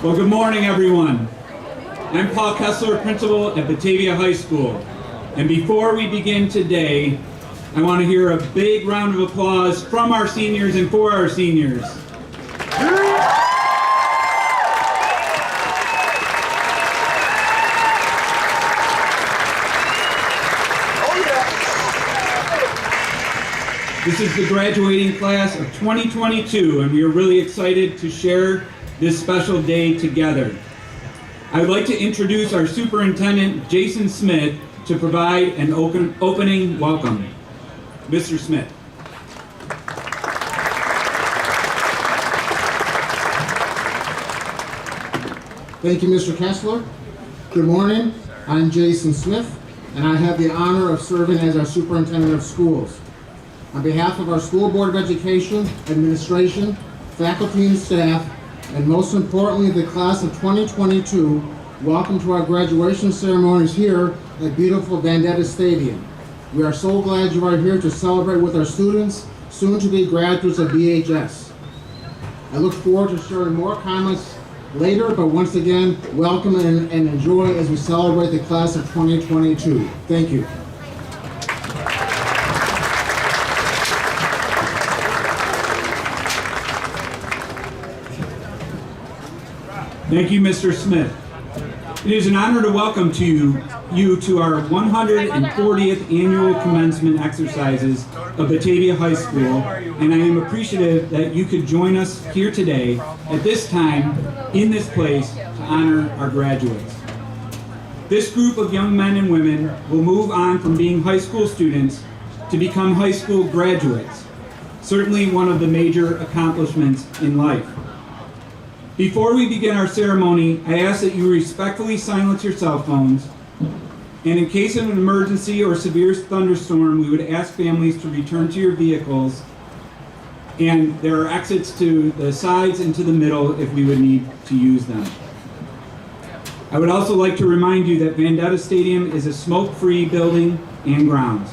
Well, good morning, everyone. I'm Paul Kessler, principal at Batavia High School. And before we begin today, I want to hear a big round of applause from our seniors and for our seniors. This is the graduating class of 2022, and we are really excited to share this special day together. I would like to introduce our Superintendent, Jason Smith, to provide an opening welcome. Mr. Smith. Thank you, Mr. Kessler. Good morning. I'm Jason Smith, and I have the honor of serving as our Superintendent of Schools. On behalf of our School Board of Education, administration, faculty and staff, and most importantly, the class of 2022, welcome to our graduation ceremonies here at beautiful Vendetta Stadium. We are so glad you are here to celebrate with our students, soon to be graduates of BHS. I look forward to sharing more comments later, but once again, welcome and enjoy as we celebrate the class of 2022. Thank you. Thank you, Mr. Smith. It is an honor to welcome you to our 140th annual commencement exercises of Batavia High School, and I am appreciative that you could join us here today at this time in this place to honor our graduates. This group of young men and women will move on from being high school students to become high school graduates, certainly one of the major accomplishments in life. Before we begin our ceremony, I ask that you respectfully silence your cell phones, and in case of an emergency or severe thunderstorm, we would ask families to return to your vehicles, and there are exits to the sides and to the middle if we would need to use them. I would also like to remind you that Vendetta Stadium is a smoke-free building and grounds.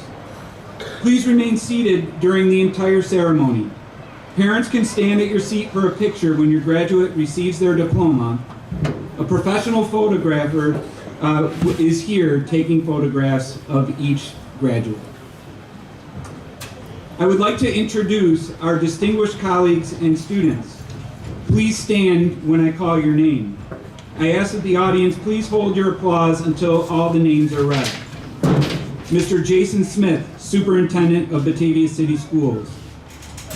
Please remain seated during the entire ceremony. Parents can stand at your seat for a picture when your graduate receives their diploma. A professional photographer is here taking photographs of each graduate. I would like to introduce our distinguished colleagues and students. Please stand when I call your name. I ask that the audience please hold your applause until all the names are read. Mr. Jason Smith, Superintendent of Batavia City Schools.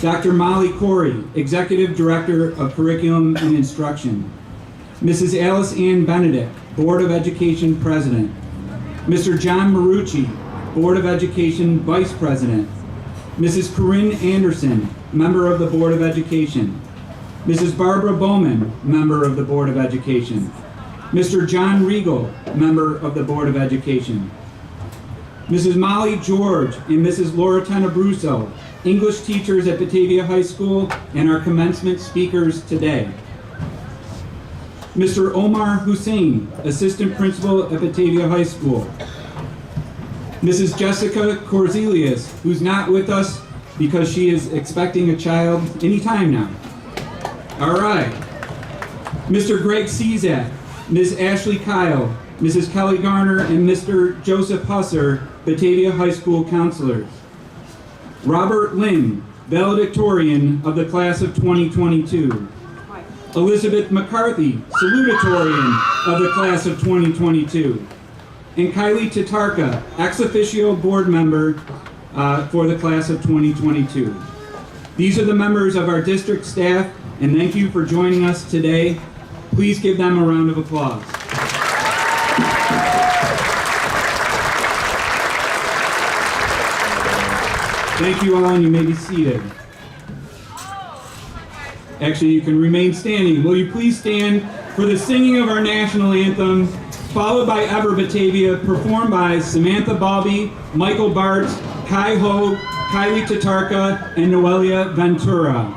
Dr. Molly Corey, Executive Director of Curriculum and Instruction. Mrs. Alice Ann Benedict, Board of Education President. Mr. John Marucci, Board of Education Vice President. Mrs. Corinne Anderson, Member of the Board of Education. Mrs. Barbara Bowman, Member of the Board of Education. Mr. John Regal, Member of the Board of Education. Mrs. Molly George and Mrs. Laura Tenebruso, English teachers at Batavia High School and our commencement speakers today. Mr. Omar Hussein, Assistant Principal at Batavia High School. Mrs. Jessica Corzelius, who's not with us because she is expecting a child anytime now. All right. Mr. Greg Cezak, Ms. Ashley Kyle, Mrs. Kelly Garner, and Mr. Joseph Husser, Batavia High School counselors. Robert Lynn, Valedictorian of the class of 2022. Elizabeth McCarthy, Salutatorian of the class of 2022. And Kylie Tatarka, ex officio board member for the class of 2022. These are the members of our district staff, and thank you for joining us today. Please give them a round of applause. Thank you all, and you may be seated. Actually, you can remain standing. Will you please stand for the singing of our national anthem, followed by Ever Batavia, performed by Samantha Bobby, Michael Bart, Kai Ho, Kylie Tatarka, and Noelia Ventura.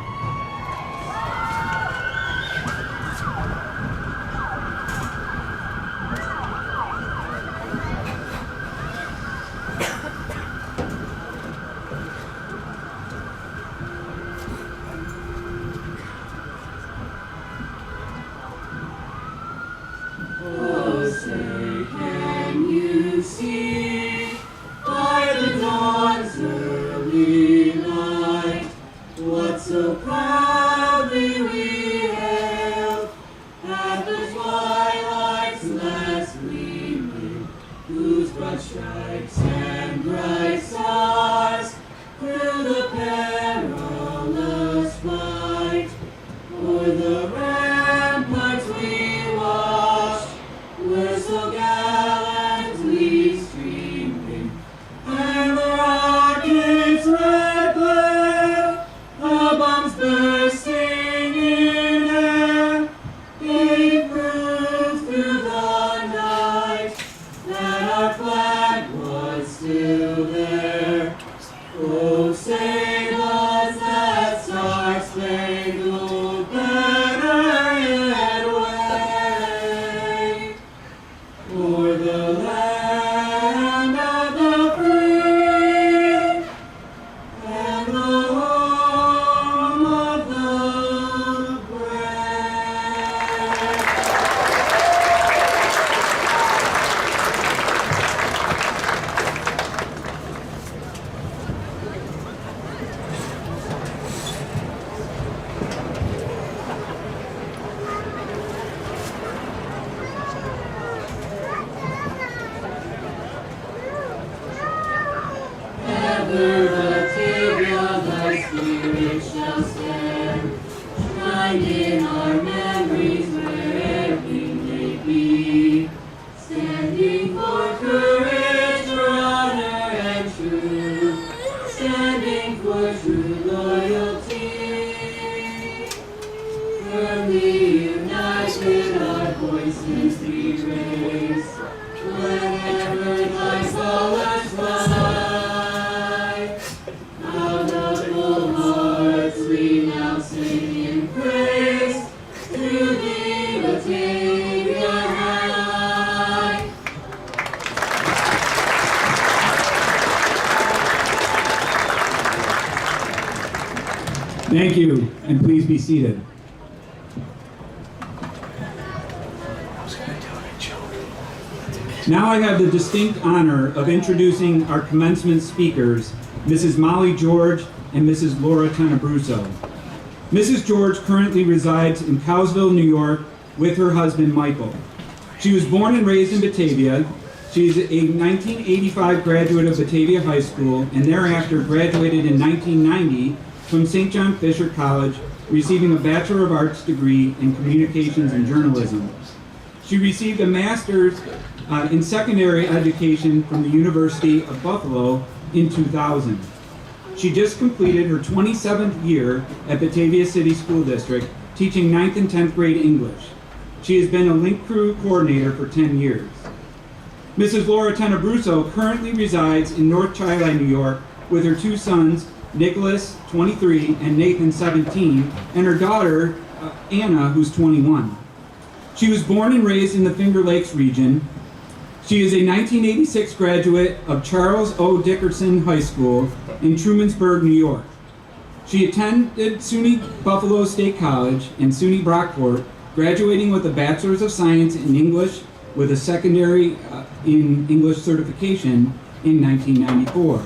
Oh, save us that star-spangled banner yet wave, o'er the land of the free and the home of the brave. Ever Batavia, thy spirit shall stand, shrined in our memories where'er we may be, standing for courage, for honor and truth, standing for true loyalty, firmly united our voices we raise, whenever thy colors fly. Out of full hearts we now sing in praise to thee, Batavia High. Thank you, and please be seated. Now I have the distinct honor of introducing our commencement speakers, Mrs. Molly George and Mrs. Laura Tenebruso. Mrs. George currently resides in Cowsville, New York, with her husband, Michael. She was born and raised in Batavia. She is a 1985 graduate of Batavia High School and thereafter graduated in 1990 from St. John Fisher College, receiving a Bachelor of Arts degree in Communications and Journalism. She received a master's in secondary education from the University of Buffalo in 2000. She just completed her 27th year at Batavia City School District, teaching 9th and 10th grade English. She has been a Link Crew coordinator for 10 years. Mrs. Laura Tenebruso currently resides in North Chi-Li, New York, with her two sons, Nicholas, 23, and Nathan, 17, and her daughter, Anna, who's 21. She was born and raised in the Finger Lakes region. She is a 1986 graduate of Charles O. Dickerson High School in Trumansburg, New York. She attended SUNY Buffalo State College and SUNY Brockport, graduating with a Bachelor's of Science in English with a secondary in English certification in 1994.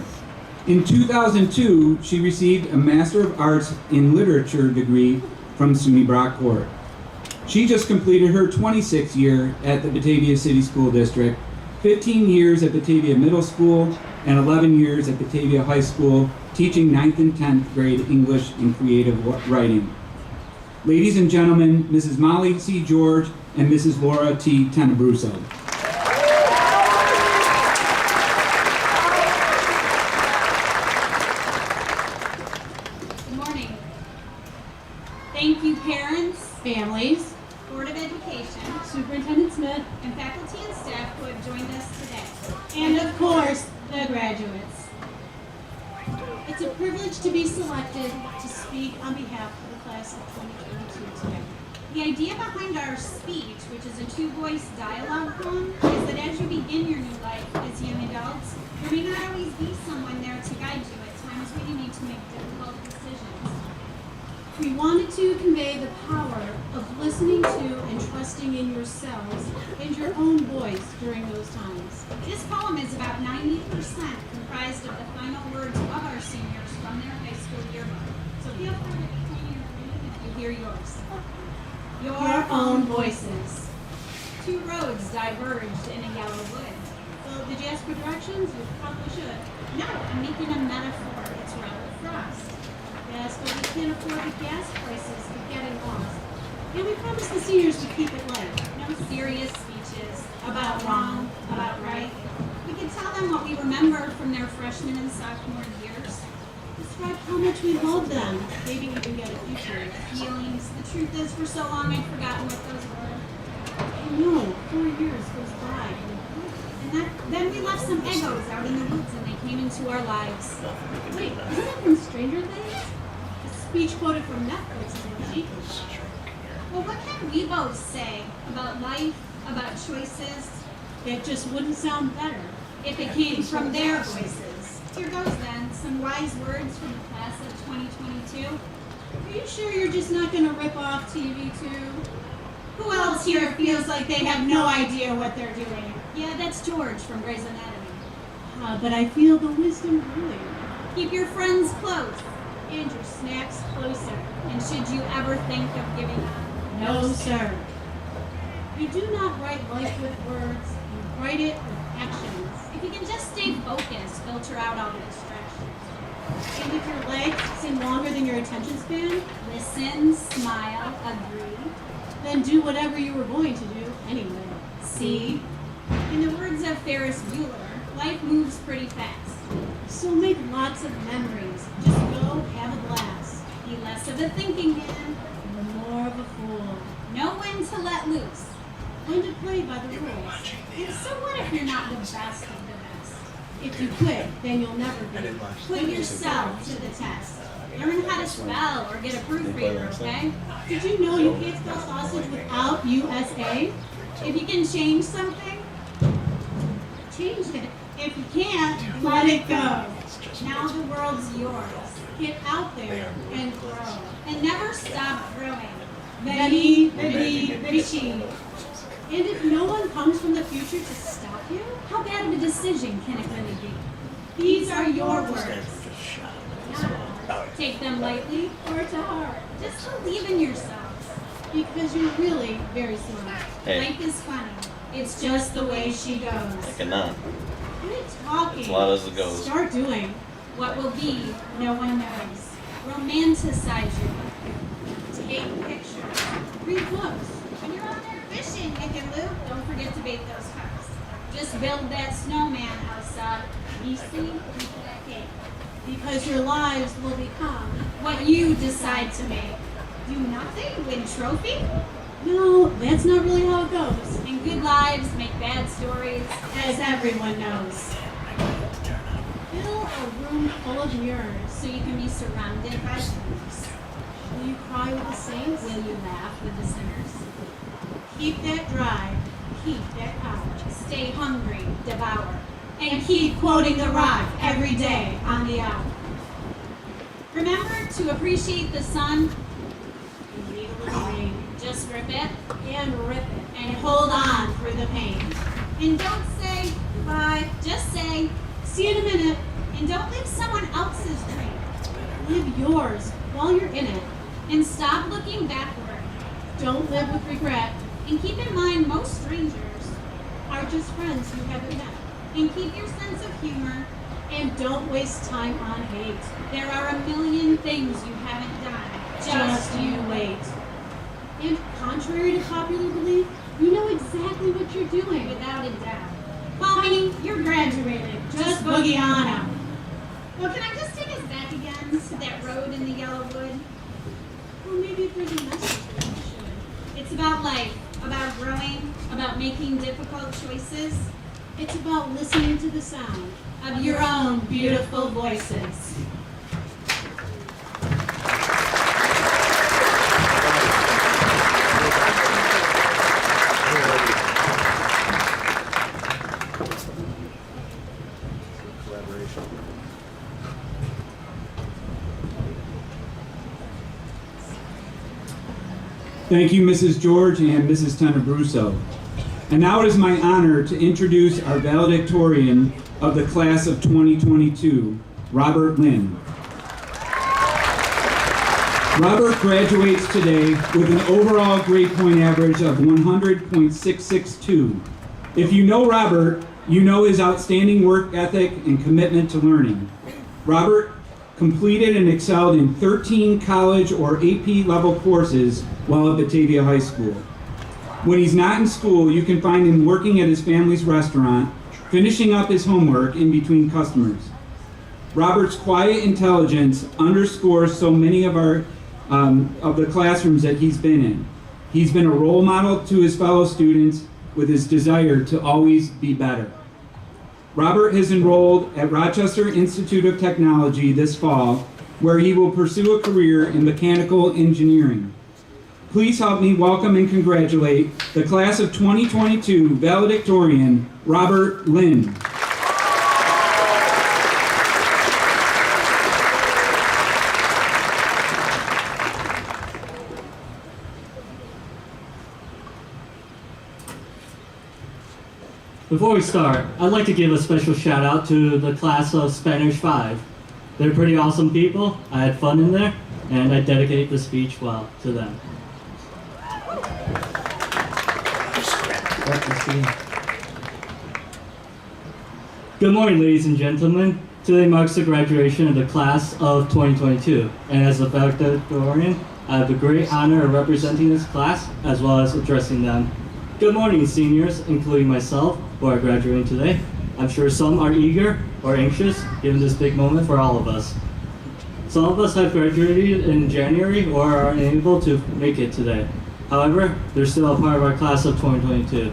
In 2002, she received a Master of Arts in Literature degree from SUNY Brockport. She just completed her 26th year at the Batavia City School District, 15 years at Batavia Middle School, and 11 years at Batavia High School, teaching 9th and 10th grade English and creative writing. Ladies and gentlemen, Mrs. Molly C. George and Mrs. Laura T. Tenebruso. Good morning. Thank you, parents, families, Board of Education, Superintendent Smith, and faculty and staff who have joined us today. and of course, the graduates. It's a privilege to be selected to speak on behalf of the class of 2022 today. The idea behind our speech, which is a two-voice dialogue poem, is that as you begin your new life as young adults, there may not always be someone there to guide you at times when you need to make difficult decisions. We wanted to convey the power of listening to and trusting in yourselves and your own voice during those times. This poem is about 90% comprised of the final words of our seniors from their high school yearbook. So feel free to continue to read if you hear yours. Your own voices. Two roads diverged in a yellow wood. So did you ask for directions? You probably should. No, I'm making a metaphor. It's rather frost. Yes, but we can't afford the gas prices of getting lost. And we promised the seniors to keep it light. No serious speeches about wrong, about right. We could tell them what we remember from their freshman and sophomore years. Describe how much we love them. Maybe even get a future. Feelings. The truth is, for so long I've forgotten what those were. I know, 4 years goes by. And Then we left some Eggos out in the woods and they came into our lives. Wait, isn't that from Stranger Things? A speech quoted from Netflix, isn't she? Well, what can we both say about life, about choices, It just wouldn't sound better. if it came from their voices? Here goes then, some wise words from the class of 2022. Are you sure you're just not going to rip off TV2? Who else here Feels like they have no idea what they're doing. Yeah, that's George from Grey's Anatomy. But I feel the wisdom brewing. Keep your friends close. And your snacks closer. And should you ever think of giving up? No, sir. You do not write life with words, you write it with actions. If you can just stay focused, filter out all the distractions. And if your legs seem longer than your attention span, Listen, smile, agree. then do whatever you were going to do anyway. See? In the words of Ferris Bueller, life moves pretty fast. So make lots of memories. Just go have a blast. Be less of a thinking man. And more of a fool. Know when to let loose. Learn to play by the rules. And so what if you're not the best of the best? If you quit, then you'll never be. Put yourself to the test. Learn how to spell or get a proofreader, okay? Did you know you can't spell sausage without USA? If you can change something, Change it. if you can't, Let it go. now the world's yours. Get out there and grow. And never stop growing. Veni, vidi, vici. And if no one comes from the future to stop you, How bad of a decision can it really be? these are your words. Take them lightly, Or to heart. just believe in yourselves. Because you're really very smart. Hey, Life is funny. It's just the way she goes. I cannot. Quit talking. It's a lot as it goes. Start doing. What will be, no one knows. Romanticize your life. Take pictures. Read books. When you're out there fishing, Nick and Luke, don't forget to bait those carps. Just build that snowman outside. You see, into that cake. Because your lives will become. What you decide to make. Do nothing, win trophy, No, that's not really how it goes. and good lives make bad stories. As everyone knows. Fill a room full of mirrors. So you can be surrounded by sinners. Will you cry with the saints? Will you laugh with the sinners? Keep that drive. Keep that power. Stay hungry, devour. And keep quoting the rock every day on the hour. Remember to appreciate the sun. And read a little rain. Just rip it. And rip it. And hold on through the pain. And don't say goodbye. Just say, See you in a minute. and don't live someone else's dream. Live yours while you're in it. And stop looking backward. Don't live with regret. And keep in mind most strangers. Are just friends you haven't met. And keep your sense of humor. And don't waste time on hate. There are a million things you haven't done. Just you wait. And contrary to popular belief, you know exactly what you're doing. Without a doubt. Call me, You're graduated. Just boogie on out. well, can I just take us back again to that road in the yellow wood? Or maybe if there's a message that you should. It's about life, about growing, about making difficult choices, It's about listening to the sound of your own beautiful voices. Thank you, Mrs. George and Mrs. Tenebruso. And now it is my honor to introduce our valedictorian of the class of 2022, Robert Lynn. Robert graduates today with an overall grade point average of 100.662. If you know Robert, you know his outstanding work ethic and commitment to learning. Robert completed and excelled in 13 college or AP level courses while at Batavia High School. When he's not in school, you can find him working at his family's restaurant, finishing up his homework in between customers. Robert's quiet intelligence underscores so many of the classrooms that he's been in. He's been a role model to his fellow students with his desire to always be better. Robert has enrolled at Rochester Institute of Technology this fall, where he will pursue a career in mechanical engineering. Please help me welcome and congratulate the class of 2022 valedictorian, Robert Lynn. Before we start, I'd like to give a special shout out to the class of Spanish 5. They're pretty awesome people. I had fun in there, and I dedicate the speech to them. Good morning, ladies and gentlemen. Today marks the graduation of the class of 2022, and as a valedictorian, I have the great honor of representing this class as well as addressing them. Good morning, seniors, including myself, who are graduating today. I'm sure some are eager or anxious, given this big moment for all of us. Some of us have graduated in January or are unable to make it today. However, they're still a part of our class of 2022.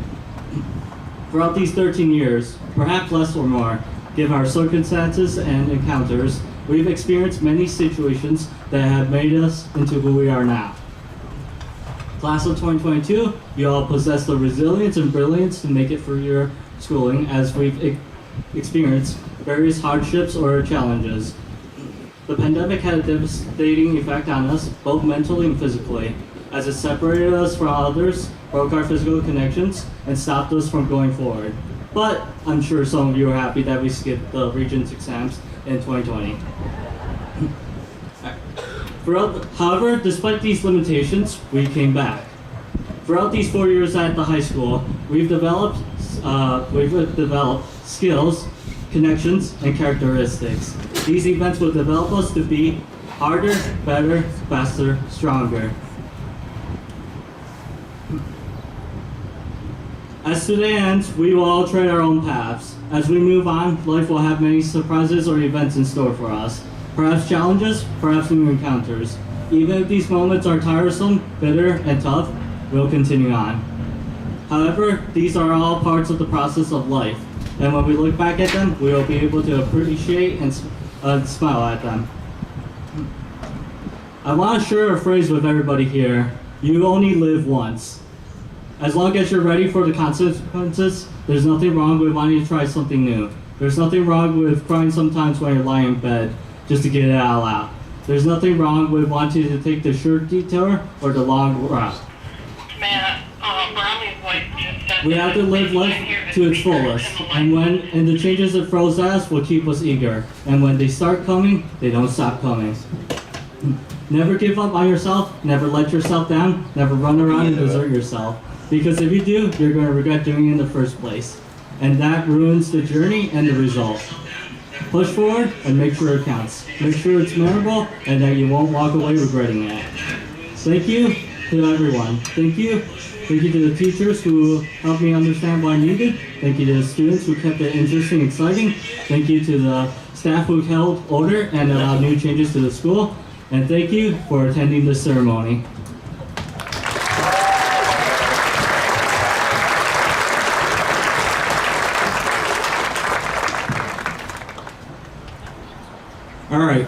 Throughout these 13 years, perhaps less or more, given our circumstances and encounters, we've experienced many situations that have made us into who we are now. Class of 2022, you all possess the resilience and brilliance to make it through your schooling as we've experienced various hardships or challenges. The pandemic had a devastating effect on us, both mentally and physically, as it separated us from others, broke our physical connections, and stopped us from going forward. But I'm sure some of you are happy that we skipped the Regents exams in 2020. However, despite these limitations, we came back. Throughout these 4 years at the high school, we've developed skills, connections, and characteristics. These events will develop us to be harder, better, faster, stronger. As today ends, we will all tread our own paths. As we move on, life will have many surprises or events in store for us. Perhaps challenges, perhaps new encounters. Even if these moments are tiresome, bitter, and tough, we'll continue on. However, these are all parts of the process of life, and when we look back at them, we will be able to appreciate and smile at them. I want to share a phrase with everybody here. You only live once. As long as you're ready for the consequences, there's nothing wrong with wanting to try something new. There's nothing wrong with crying sometimes when you're lying in bed, just to get it all out. There's nothing wrong with wanting to take the short detour or the long route. We have to live life to its fullest, and the changes it throws at us will keep us eager. And when they start coming, they don't stop coming. Never give up on yourself, never let yourself down, never run around and desert yourself. Because if you do, you're going to regret doing it in the first place. And that ruins the journey and the result. Push forward and make sure it counts. Make sure it's memorable and that you won't walk away regretting it. Thank you to everyone. Thank you. Thank you to the teachers who helped me understand what I needed. Thank you to the students who kept it interesting and exciting. Thank you to the staff who held order and allowed new changes to the school. And thank you for attending this ceremony. All right.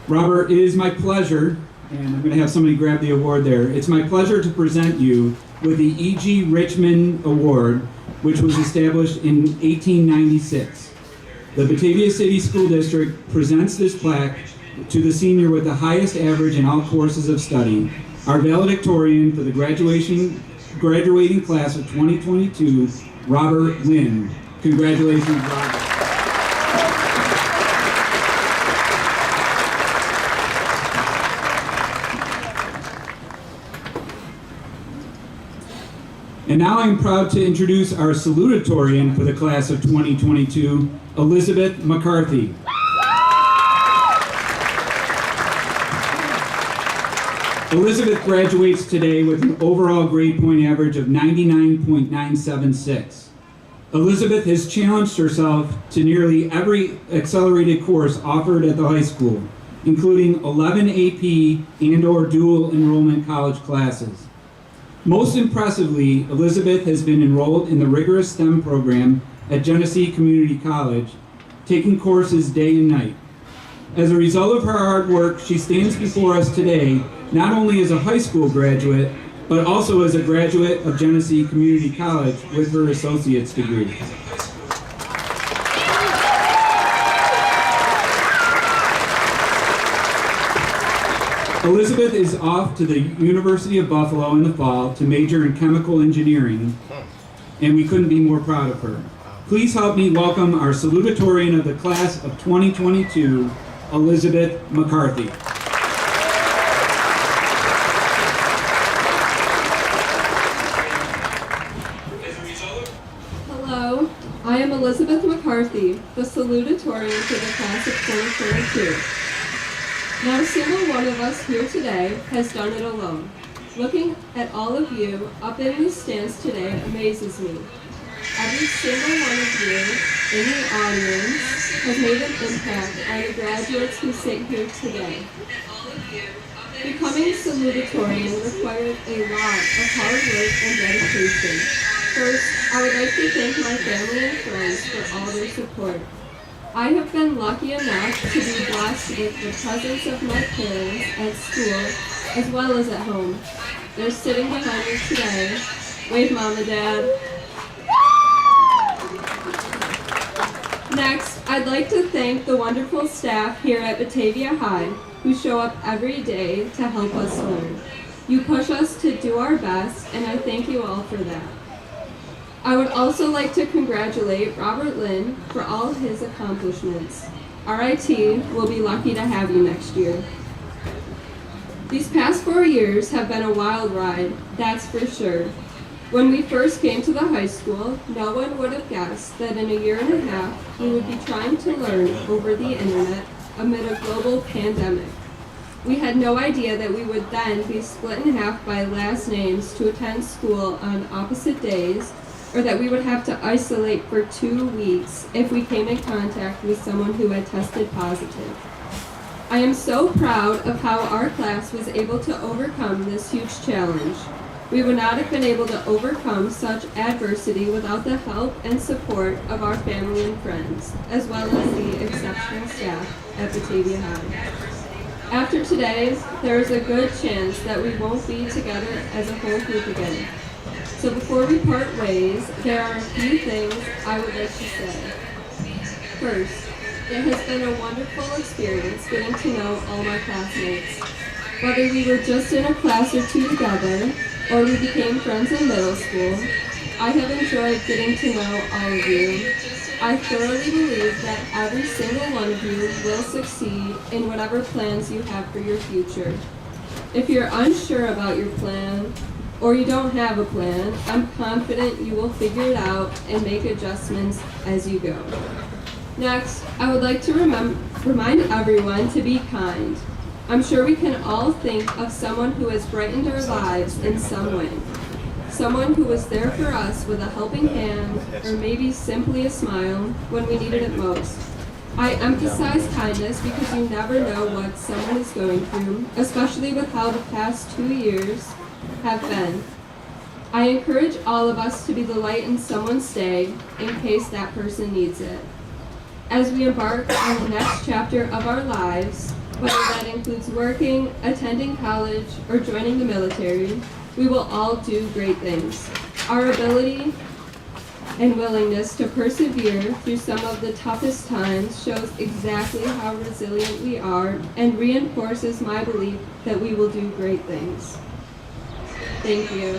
Robert, it is my pleasure, and I'm going to have somebody grab the award there. It's my pleasure to present you with the E.G. Richmond Award, which was established in 1896. The Batavia City School District presents this plaque to the senior with the highest average in all courses of study, our valedictorian for the graduating class of 2022, Robert Lynn. Congratulations, Robert. And now I'm proud to introduce our salutatorian for the class of 2022, Elizabeth McCarthy. Elizabeth graduates today with an overall grade point average of 99.976. Elizabeth has challenged herself to nearly every accelerated course offered at the high school, including 11 AP and/or dual enrollment college classes. Most impressively, Elizabeth has been enrolled in the rigorous STEM program at Genesee Community College, taking courses day and night. As a result of her hard work, she stands before us today not only as a high school graduate, but also as a graduate of Genesee Community College with her associate's degree. Elizabeth is off to the University of Buffalo in the fall to major in chemical engineering, and we couldn't be more proud of her. Please help me welcome our salutatorian of the class of 2022, Elizabeth McCarthy. Hello, I am Elizabeth McCarthy, the salutatorian for the class of 2022. Not a single one of us here today has done it alone. Looking at all of you up in the stands today amazes me. Every single one of you in the audience has made an impact on the graduates who sit here today. Becoming salutatorian required a lot of hard work and dedication. First, I would like to thank my family and friends for all their support. I have been lucky enough to be blessed with the presence of my parents at school as well as at home. They're sitting behind me today. Wave, Mom and Dad. Next, I'd like to thank the wonderful staff here at Batavia High who show up every day to help us learn. You push us to do our best, and I thank you all for that. I would also like to congratulate Robert Lynn for all his accomplishments. RIT will be lucky to have you next year. These past 4 years have been a wild ride, that's for sure. When we first came to the high school, no one would have guessed that in a year and a half we would be trying to learn over the internet amid a global pandemic. We had no idea that we would then be split in half by last names to attend school on opposite days, or that we would have to isolate for 2 weeks if we came in contact with someone who had tested positive. I am so proud of how our class was able to overcome this huge challenge. We would not have been able to overcome such adversity without the help and support of our family and friends, as well as the exceptional staff at Batavia High. After today, there is a good chance that we won't be together as a whole group again. So before we part ways, there are a few things I would like to say. First, it has been a wonderful experience getting to know all my classmates. Whether we were just in a class or two together, or we became friends in middle school, I have enjoyed getting to know all of you. I thoroughly believe that every single one of you will succeed in whatever plans you have for your future. If you're unsure about your plan, or you don't have a plan, I'm confident you will figure it out and make adjustments as you go. Next, I would like to remind everyone to be kind. I'm sure we can all think of someone who has brightened our lives in some way. Someone who was there for us with a helping hand, or maybe simply a smile when we needed it most. I emphasize kindness because you never know what someone is going through, especially with how the past 2 years have been. I encourage all of us to be the light in someone's day in case that person needs it. As we embark on the next chapter of our lives, whether that includes working, attending college, or joining the military, we will all do great things. Our ability and willingness to persevere through some of the toughest times shows exactly how resilient we are and reinforces my belief that we will do great things. Thank you.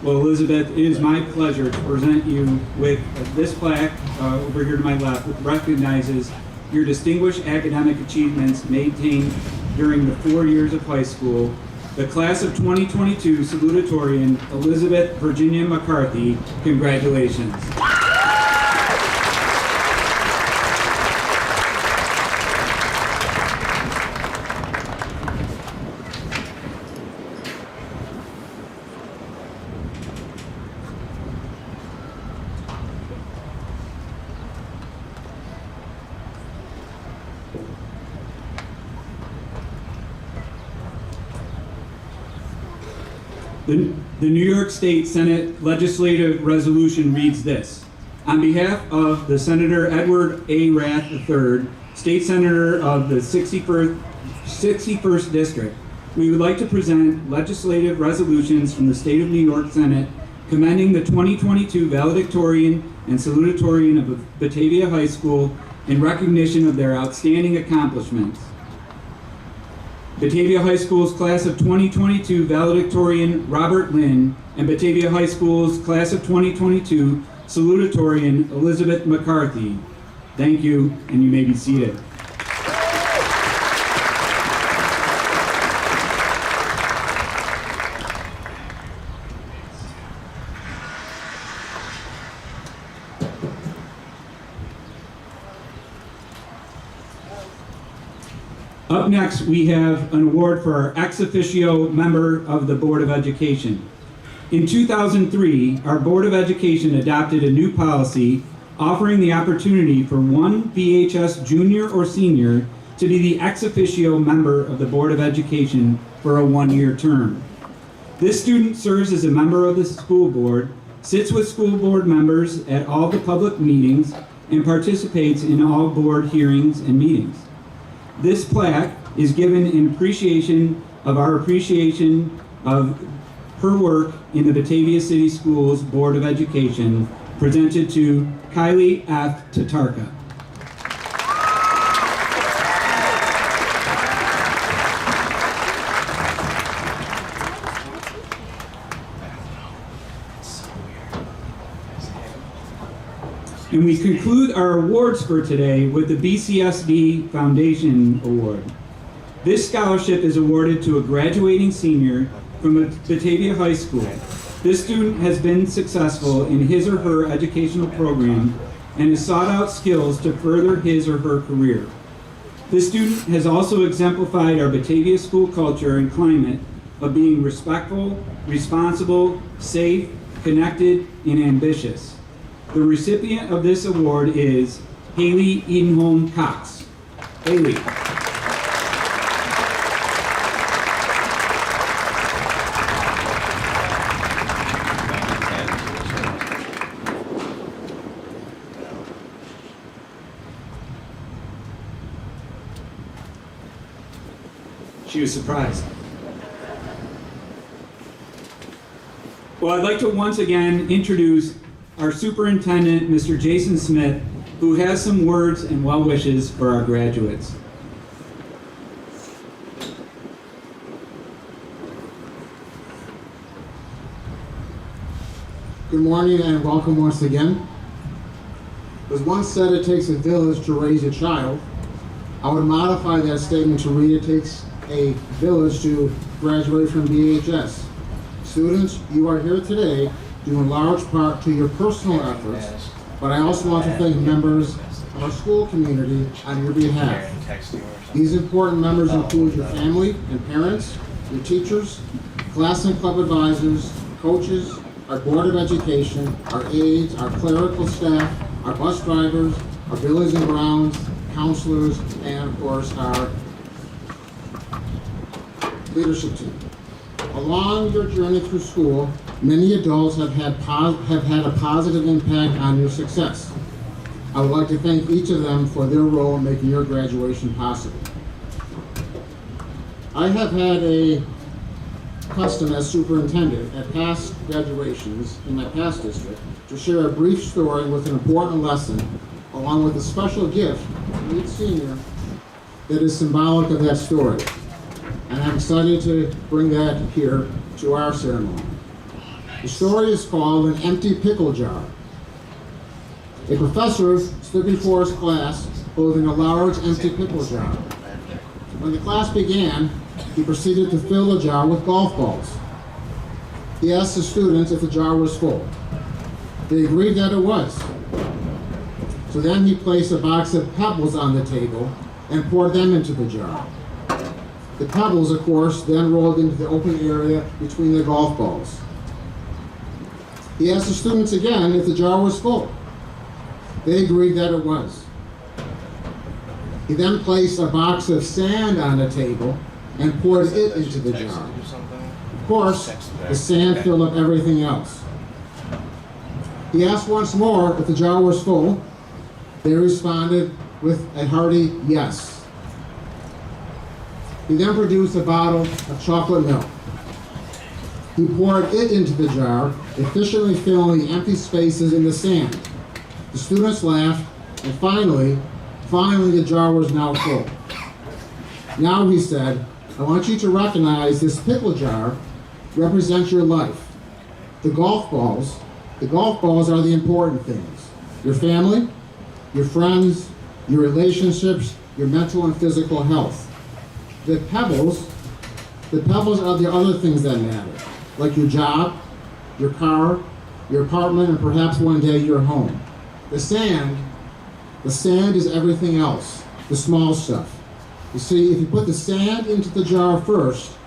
Well, Elizabeth, it is my pleasure to present you with this plaque over here to my left, which recognizes your distinguished academic achievements maintained during the 4 years of high school. The class of 2022 salutatorian, Elizabeth Virginia McCarthy, congratulations. The New York State Senate legislative resolution reads this. On behalf of the Senator Edward A. Rath III, State Senator of the 61st District, we would like to present legislative resolutions from the State of New York Senate commending the 2022 Valedictorian and Salutatorian of Batavia High School in recognition of their outstanding accomplishments. Batavia High School's class of 2022 Valedictorian Robert Lynn and Batavia High School's class of 2022 Salutatorian Elizabeth McCarthy. Thank you, and you may be seated. Up next, we have an award for our ex officio member of the Board of Education. In 2003, our Board of Education adopted a new policy offering the opportunity for one BHS junior or senior to be the ex officio member of the Board of Education for a one-year term. This student serves as a member of the school board, sits with school board members at all the public meetings, and participates in all board hearings and meetings. This plaque is given in appreciation of her work in the Batavia City Schools Board of Education, presented to Kylie F. Tatarka. And we conclude our awards for today with the BCSD Foundation Award. This scholarship is awarded to a graduating senior from Batavia High School. This student has been successful in his or her educational program and has sought out skills to further his or her career. This student has also exemplified our Batavia school culture and climate of being respectful, responsible, safe, connected, and ambitious. The recipient of this award is Haley Edenholm Cox. Haley. She was surprised. Well, I'd like to once again introduce our superintendent, Mr. Jason Smith, who has some words and well wishes for our graduates. Good morning and welcome once again. It was once said it takes a village to raise a child. I would modify that statement to read it takes a village to graduate from BHS. Students, you are here today due in large part to your personal efforts, but I also want to thank members of our school community on your behalf. These important members include your family and parents, your teachers, class and club advisors, coaches, our Board of Education, our aides, our clerical staff, our bus drivers, our buildings and grounds, counselors, and of course our leadership team. Along your journey through school, many adults have had a positive impact on your success. I would like to thank each of them for their role in making your graduation possible. I have had a custom as superintendent at past graduations in my past district to share a brief story with an important lesson, along with a special gift to each senior that is symbolic of that story. And I'm excited to bring that here to our ceremony. The story is called An Empty Pickle Jar. A professor stood before his class holding a large empty pickle jar. When the class began, he proceeded to fill the jar with golf balls. He asked the students if the jar was full. They agreed that it was. So then he placed a box of pebbles on the table and poured them into the jar. The pebbles, of course, then rolled into the open area between the golf balls. He asked the students again if the jar was full. They agreed that it was. He then placed a box of sand on the table and poured it into the jar. course, the sand filled up everything else. He asked once more if the jar was full. They responded with a hearty yes. He then produced a bottle of chocolate milk. He poured it into the jar, efficiently filling the empty spaces in the sand. The students laughed, and finally, the jar was now full. Now, he said, I want you to recognize this pickle jar represents your life. The golf balls are the important things. Your family, your friends, your relationships, your mental and physical health. The pebbles are the other things that matter, like your job, your car, your apartment, and perhaps one day your home. The sand is everything else, the small stuff. You see, if you put the sand into the jar first,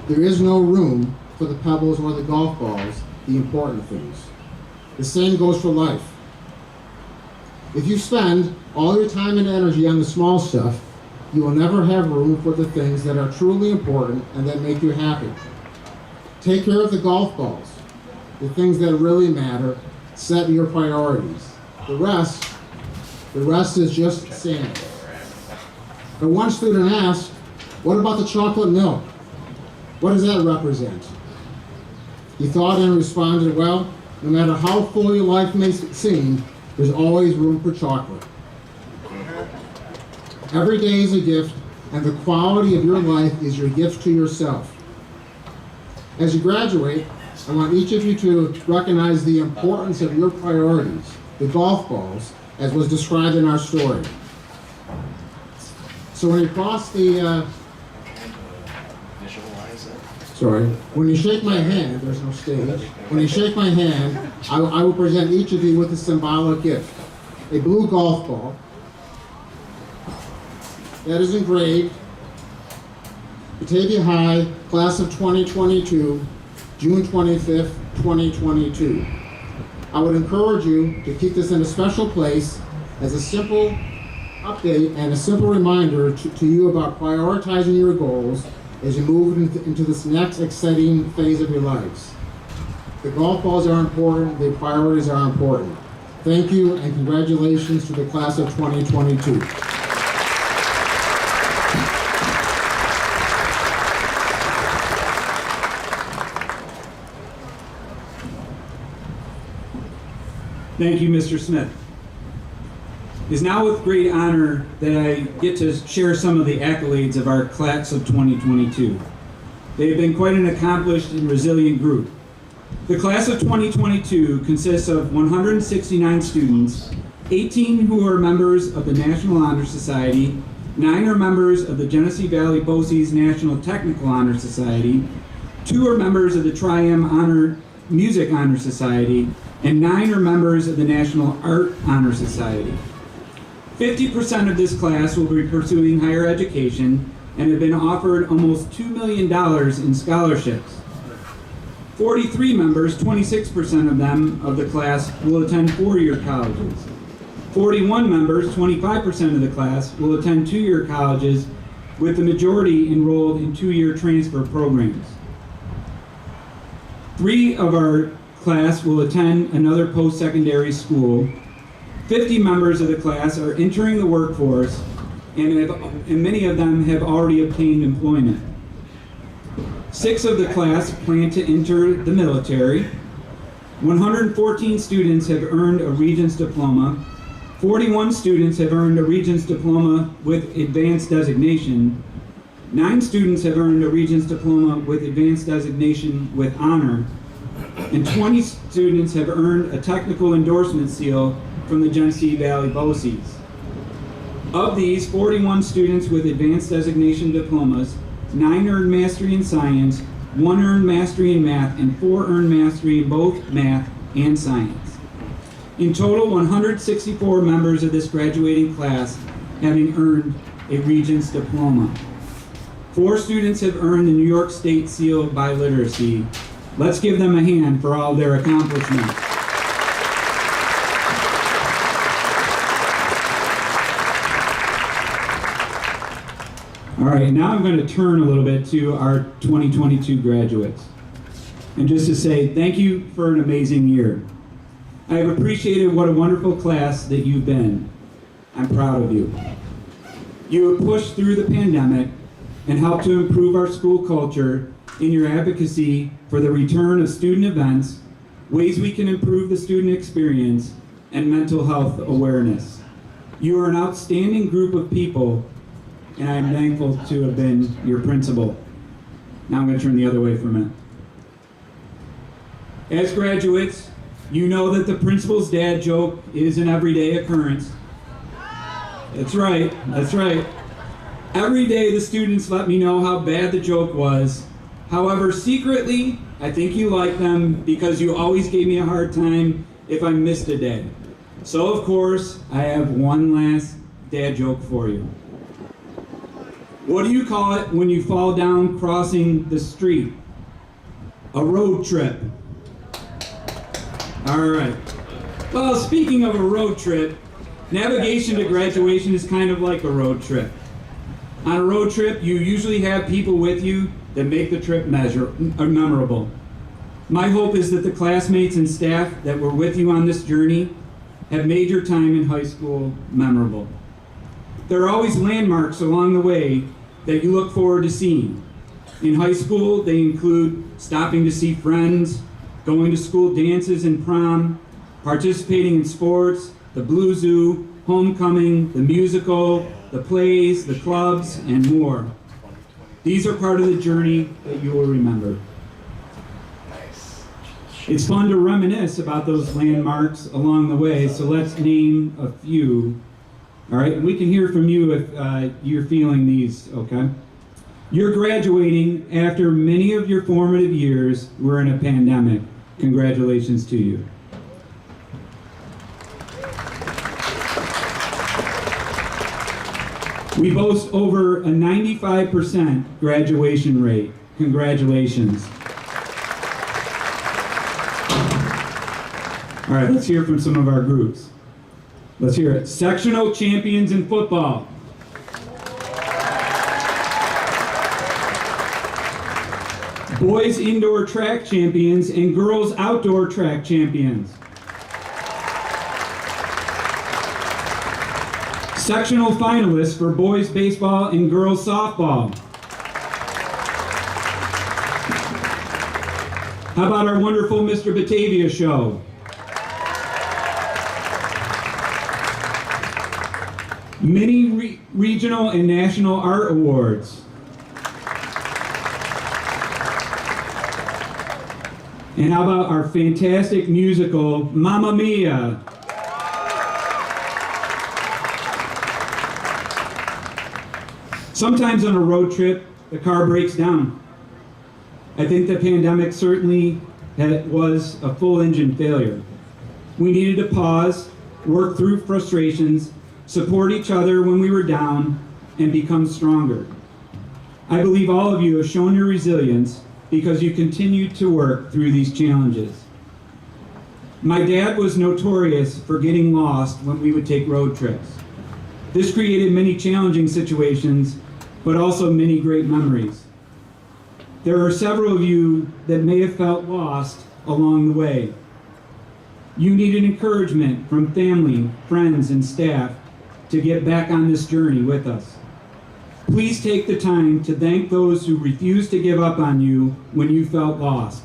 there is no room for the pebbles or the golf balls, the important things. The same goes for life. If you spend all your time and energy on the small stuff, you will never have room for the things that are truly important and that make you happy. Take care of the golf balls, the things that really matter. Set your priorities. The rest is just sand. But one student asked, what about the chocolate milk? What does that represent? He thought and responded, well, no matter how full your life may seem, there's always room for chocolate. Every day is a gift, and the quality of your life is your gift to yourself. As you graduate, I want each of you to recognize the importance of your priorities, the golf balls, as was described in our story. So when you cross when you shake my hand, there's no stage. When you shake my hand, I will present each of you with a symbolic gift. A blue golf ball that is engraved, Batavia High, class of 2022, June 25th, 2022. I would encourage you to keep this in a special place as a simple update and a simple reminder to you about prioritizing your goals as you move into this next exciting phase of your lives. The golf balls are important, the priorities are important. Thank you and congratulations to the class of 2022. Thank you, Mr. Smith. It is now with great honor that I get to share some of the accolades of our class of 2022. They have been quite an accomplished and resilient group. The class of 2022 consists of 169 students, 18 who are members of the National Honor Society, 9 are members of the Genesee Valley BOCES National Technical Honor Society, 2 are members of the Tri-M Music Honor Society, and 9 are members of the National Art Honor Society. 50% of this class will be pursuing higher education and have been offered almost $2 million in scholarships. 43 members, 26% of them of the class, will attend 4-year colleges. 41 members, 25% of the class, will attend 2-year colleges, with the majority enrolled in 2-year transfer programs. 3 of our class will attend another post-secondary school. 50 members of the class are entering the workforce, and many of them have already obtained employment. 6 of the class plan to enter the military. 114 students have earned a Regents diploma. 41 students have earned a Regents diploma with advanced designation. 9 students have earned a Regents diploma with advanced designation with honor. And 20 students have earned a technical endorsement seal from the Genesee Valley BOCES. Of these, 41 students with advanced designation diplomas, 9 earned mastery in science, 1 earned mastery in math, and 4 earned mastery in both math and science. In total, 164 members of this graduating class having earned a Regents diploma. 4 students have earned the New York State Seal of Biliteracy. Let's give them a hand for all their accomplishments. All right, now I'm going to turn a little bit to our 2022 graduates. and just to say thank you for an amazing year. I have appreciated what a wonderful class that you've been. I'm proud of you. You have pushed through the pandemic and helped to improve our school culture in your advocacy for the return of student events, ways we can improve the student experience, and mental health awareness. You are an outstanding group of people, and I'm thankful to have been your principal. Now I'm going to turn the other way for a minute. As graduates, you know that the principal's dad joke is an everyday occurrence. That's right, that's right. Every day the students let me know how bad the joke was. However, secretly, I think you like them because you always gave me a hard time if I missed a day. So of course, I have one last dad joke for you. What do you call it when you fall down crossing the street? A road trip. All right. Well, speaking of a road trip, navigation to graduation is kind of like a road trip. On a road trip, you usually have people with you that make the trip memorable. My hope is that the classmates and staff that were with you on this journey have made your time in high school memorable. There are always landmarks along the way that you look forward to seeing. In high school, they include stopping to see friends, going to school dances and prom, participating in sports, the Blue Zoo, homecoming, the musical, the plays, the clubs, and more. These are part of the journey that you will remember. It's fun to reminisce about those landmarks along the way, so let's name a few. All right, we can hear from you if you're feeling these, okay? You're graduating after many of your formative years were in a pandemic. Congratulations to you. We boast over a 95% graduation rate. Congratulations. All right, let's hear from some of our groups. Let's hear it. Sectional champions in football. Boys indoor track champions and girls outdoor track champions. Sectional finalists for boys baseball and girls softball. How about our wonderful Mr. Batavia show? Many regional and national art awards. And how about our fantastic musical, Mamma Mia? Sometimes on a road trip, the car breaks down. I think the pandemic certainly was a full engine failure. We needed to pause, work through frustrations, support each other when we were down, and become stronger. I believe all of you have shown your resilience because you continued to work through these challenges. My dad was notorious for getting lost when we would take road trips. This created many challenging situations, but also many great memories. There are several of you that may have felt lost along the way. You needed encouragement from family, friends, and staff to get back on this journey with us. Please take the time to thank those who refused to give up on you when you felt lost.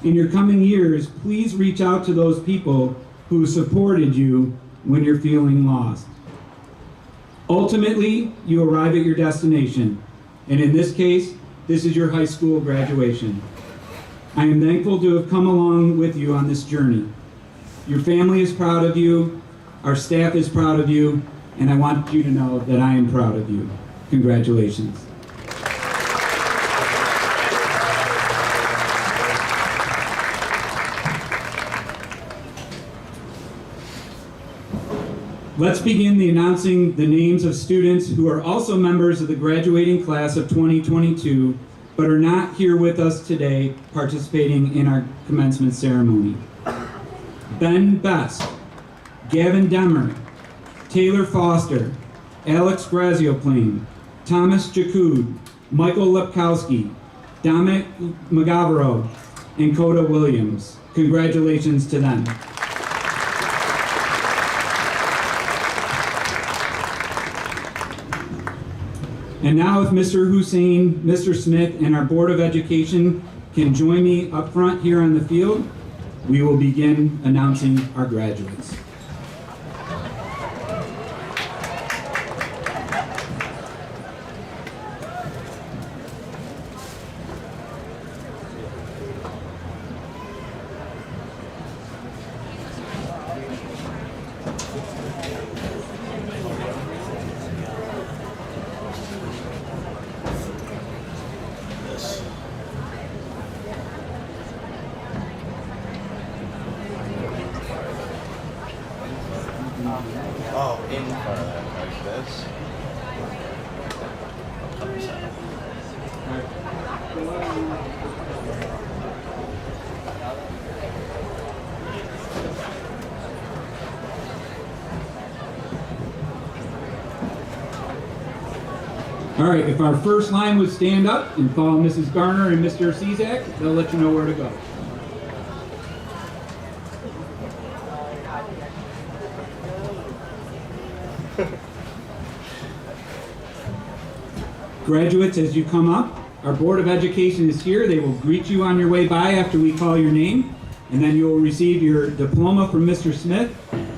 In your coming years, please reach out to those people who supported you when you're feeling lost. Ultimately, you arrive at your destination, and in this case, this is your high school graduation. I am thankful to have come along with you on this journey. Your family is proud of you, our staff is proud of you, and I want you to know that I am proud of you. Congratulations. Let's begin the announcing the names of students who are also members of the graduating class of 2022, but are not here with us today participating in our commencement ceremony. Ben Best, Gavin Demmer, Taylor Foster, Alex Grazioplane, Thomas Jacoud, Michael Lepkowski, Dominic Magavero, and Coda Williams. Congratulations to them. And now if Mr. Hussein, Mr. Smith, and our Board of Education can join me up front here on the field, we will begin announcing our graduates. Oh, in front of that, like this. All right, if our first line would stand up and follow Mrs. Garner and Mr. Cezak, they'll let you know where to go. Graduates, as you come up, our Board of Education is here. They will greet you on your way by after we call your name, and then you will receive your diploma from Mr. Smith,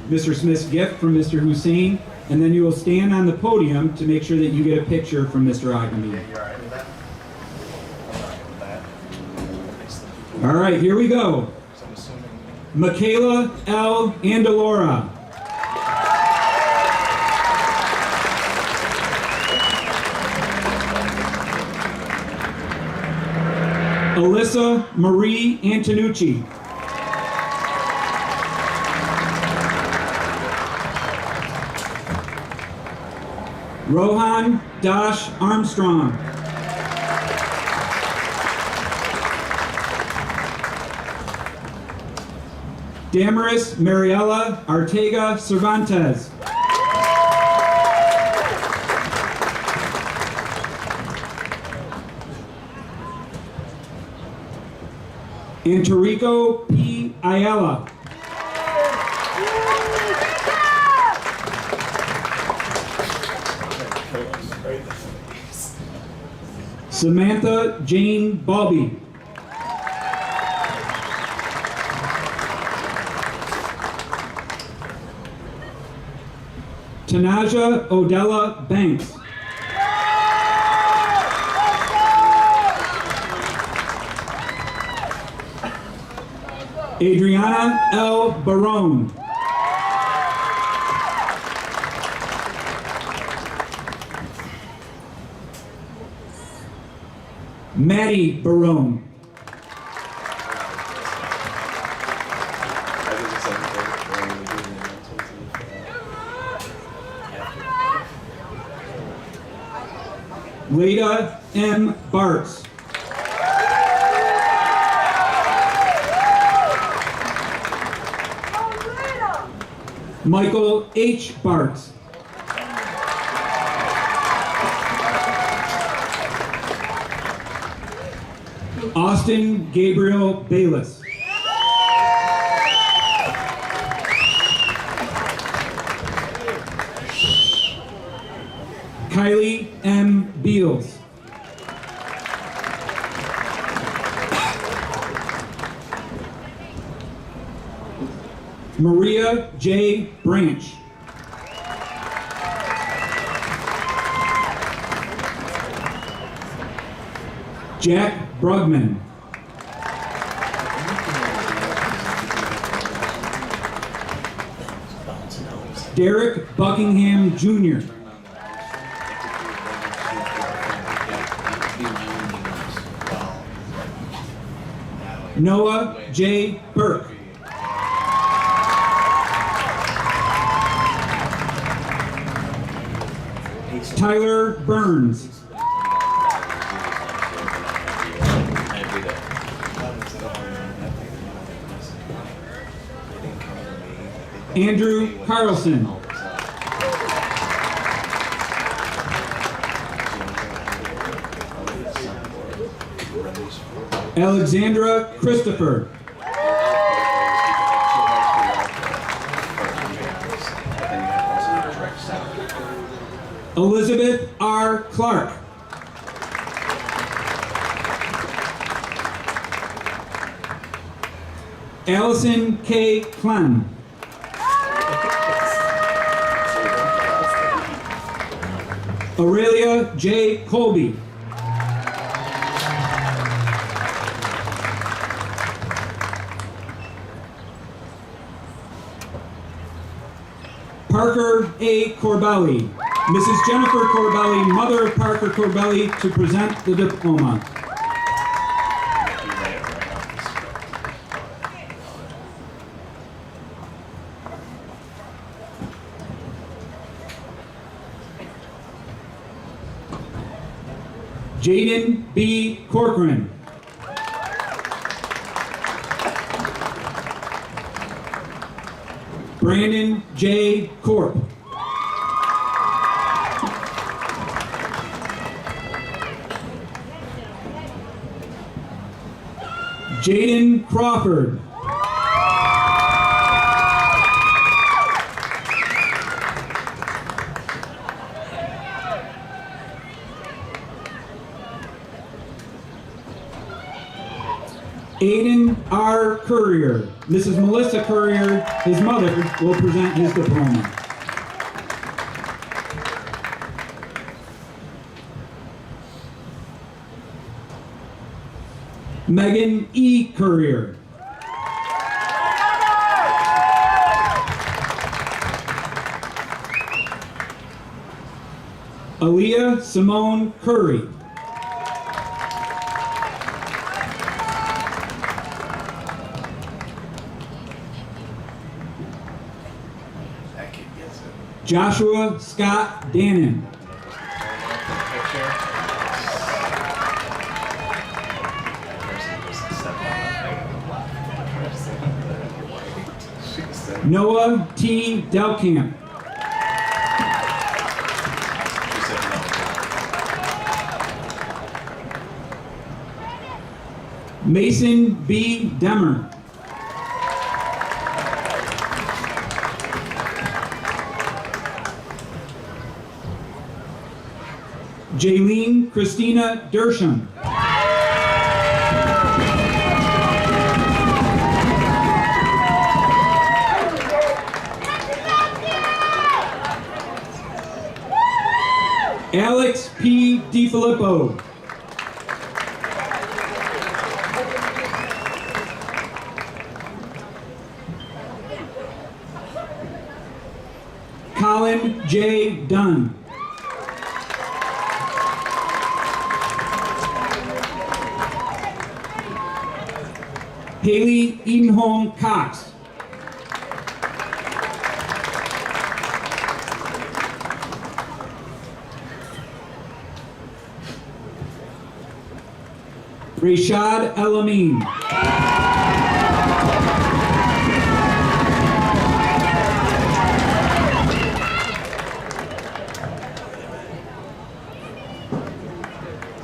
Mr. Smith's gift from Mr. Hussein, and then you will stand on the podium to make sure that you get a picture from Mr. Agami. You're all right with that? I'm all right with that. All right, here we go. So I'm assuming. Michaela L. Andalora. Alyssa Marie Antonucci. Rohan Dash Armstrong. Damaris Mariela Artega Cervantes. Antorico P. Ayala. Samantha Jane Balby. Tanaja Odella Banks. Adriana L. Barone. Maddie Barone. Leda M. Bartz. Michael H. Bartz. Austin Gabriel Bayless. Kylie M. Beals. Maria J. Branch. Jack Brugman. Derek Buckingham Jr. Noah J. Burke. Tyler Burns. Andrew Carlson. Alexandra Christopher. Elizabeth R. Clark. Allison K. Clem. Aurelia J. Colby. Parker A. Corbelli. Mrs. Jennifer Corbelli, mother of Parker Corbelli, to present the diploma. Jaden B. Corcoran. Brandon J. Corp. Jaden Crawford. Aiden R. Courier. Mrs. Melissa Courier, his mother, will present his diploma. Megan E. Courier. Aaliyah Simone Curry. Joshua Scott Dannon. Noah T. Delcamp. Mason B. Demmer. Jaylene Christina Dersham. Alex P. DiFilippo. Colin J. Dunn. Haley Edenholm Cox. Rashad El-Amin.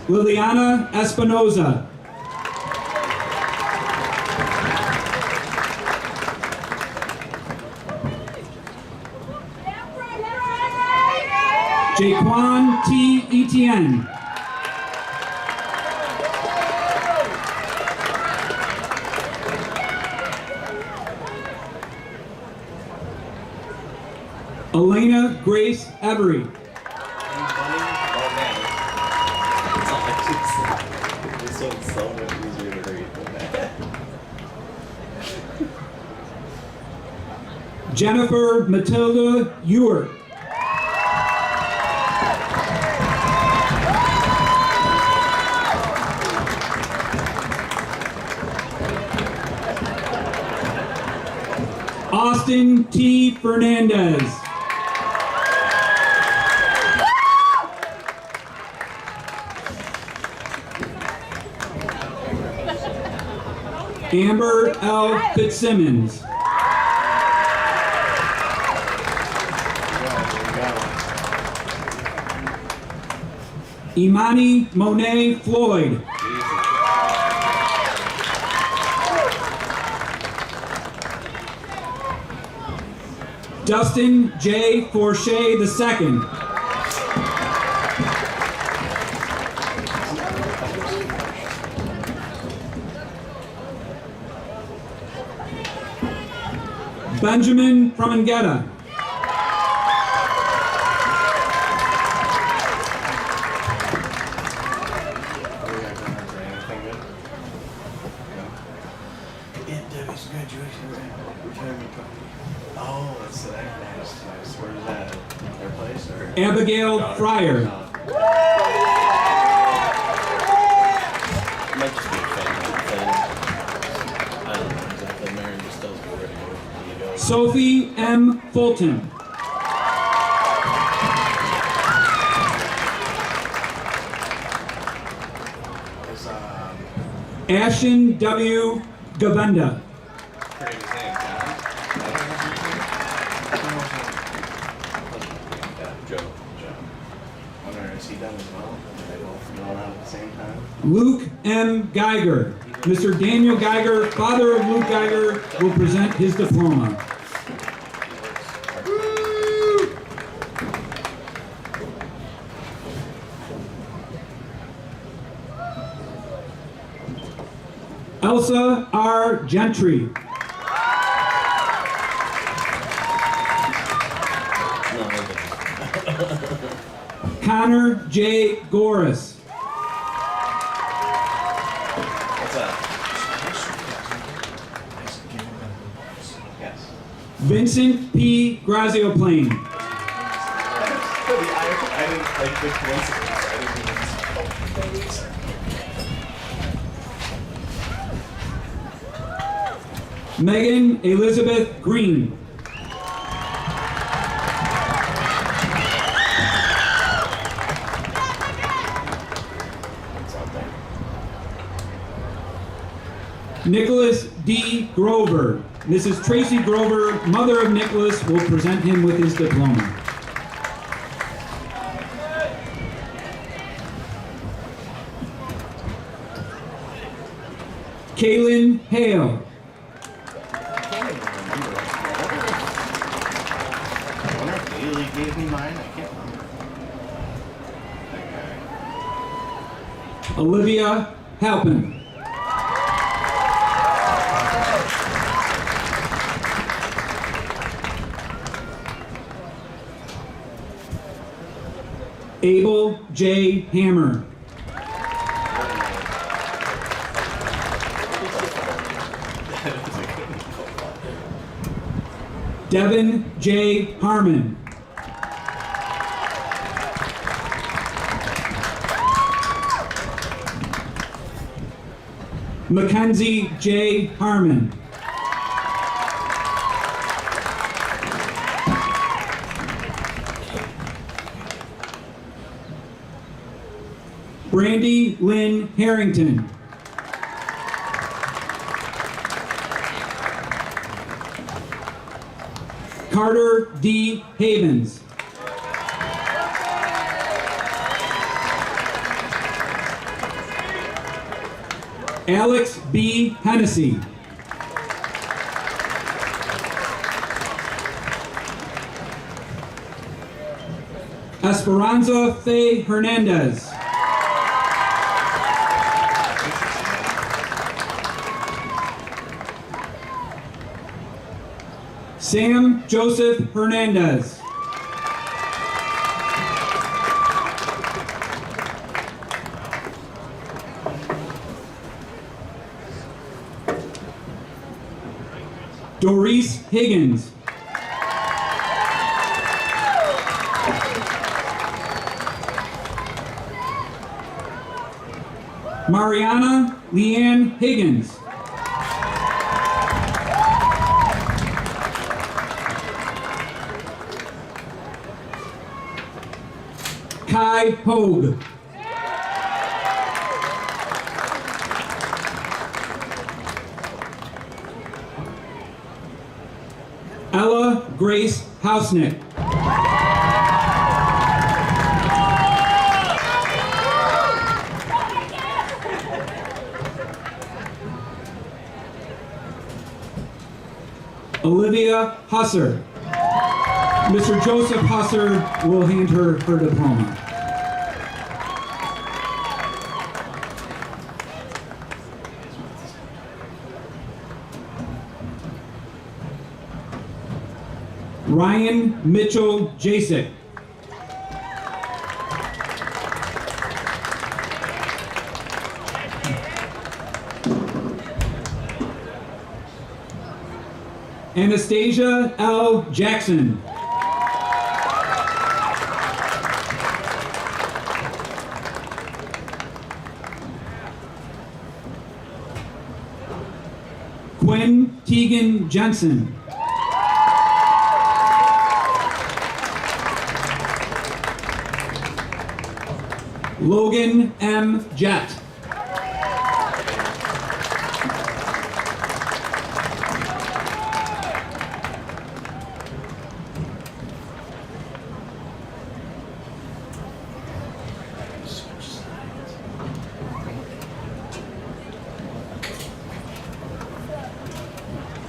Liliana Espinoza. Jaquan T. Etienne. Elena Grace Every. This one's so much easier to read than that. Jennifer Matilda Ewert. Austin T. Fernandez. Amber L. Fitzsimmons. Imani Monet Floyd. Dustin J. Forshey II. Benjamin Fromengetta. Debbie's graduation retirement party. Oh, that's the nice. Where is that? Their place or? Abigail Fryer. Might just be a family thing. I don't know exactly. Mary just tells me where to go. Sophie M. Fulton. Ashton W. Gavenda. Pretty good name, Joe. Wonder, is he done as well? Are they both going around at the same time? Luke M. Geiger. Mr. Daniel Geiger, father of Luke Geiger, will present his diploma. Elsa R. Gentry. Connor J. Goris. What's that? Yes. Vincent P. Grazioplane. I didn't like the coincidence. I didn't even. Megan Elizabeth Green. Nicholas D. Grover. Mrs. Tracy Grover, mother of Nicholas, will present him with his diploma. Kaylin Hale. Gave me mine, I can't remember. Okay. Olivia Halpin. Abel J. Hammer. Devin J. Harmon. Mackenzie J. Harmon. Brandy Lynn Harrington. Carter D. Havens. Alex B. Hennessy. Esperanza Faye Hernandez. Sam Joseph Hernandez. Doris Higgins. Mariana Leanne Higgins. Kai Hogue. Ella Grace Hausnick. Olivia Husser. Mr. Joseph Husser will hand her her diploma. Ryan Mitchell Jasek. Anastasia L. Jackson. Quinn Tegan Jensen. Logan M. Jett.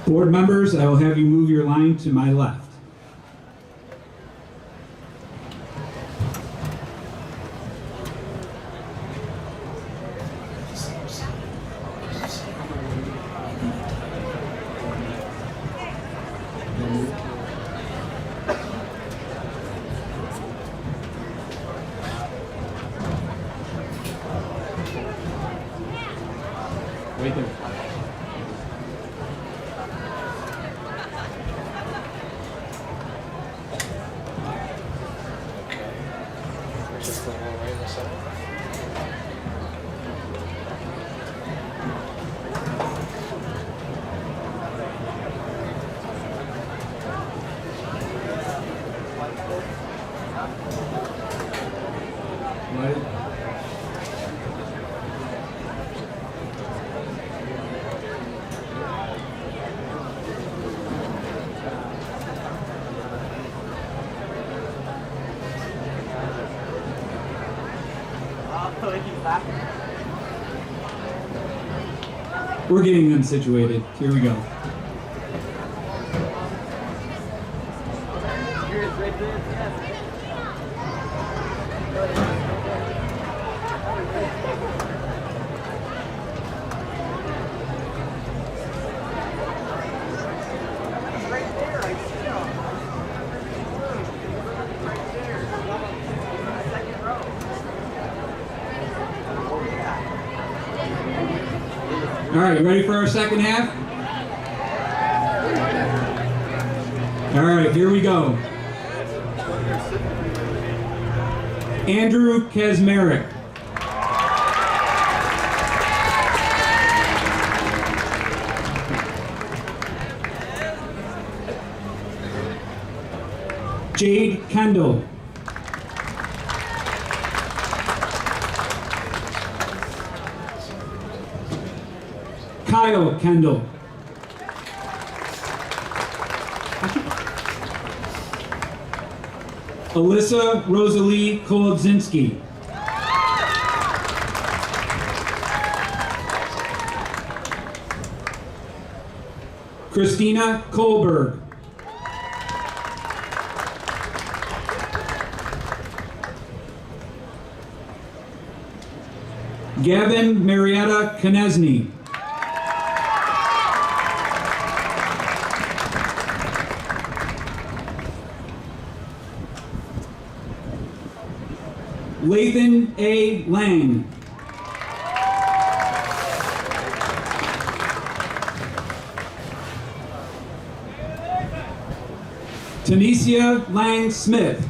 Board members, I will have you move your line to my left. Right there. Just the wall right in the center. We're getting them situated. Here we go. All right, you ready for our second half? All right, here we go. Andrew Kazmarek. Jade Kendall. Kyle Kendall. Alyssa Rosalie Kolobzinski. Christina Kohlberg. Gavin Marietta Konezny. Lathan A. Lang. Tanisha Lang Smith.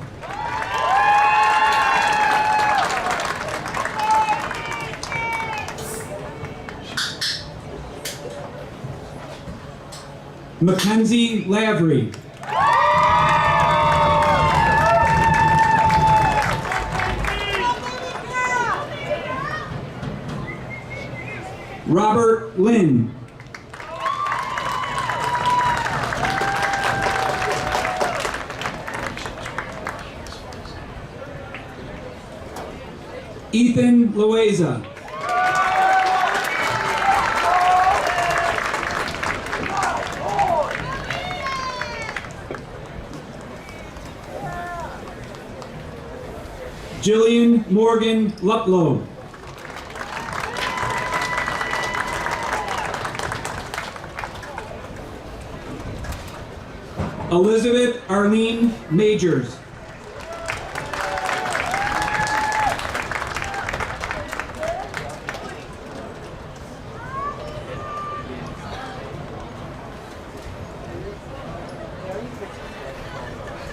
Mackenzie Lavery. Robert Lynn. Ethan Loaiza. Jillian Morgan Luplow. Elizabeth Arlene Majors.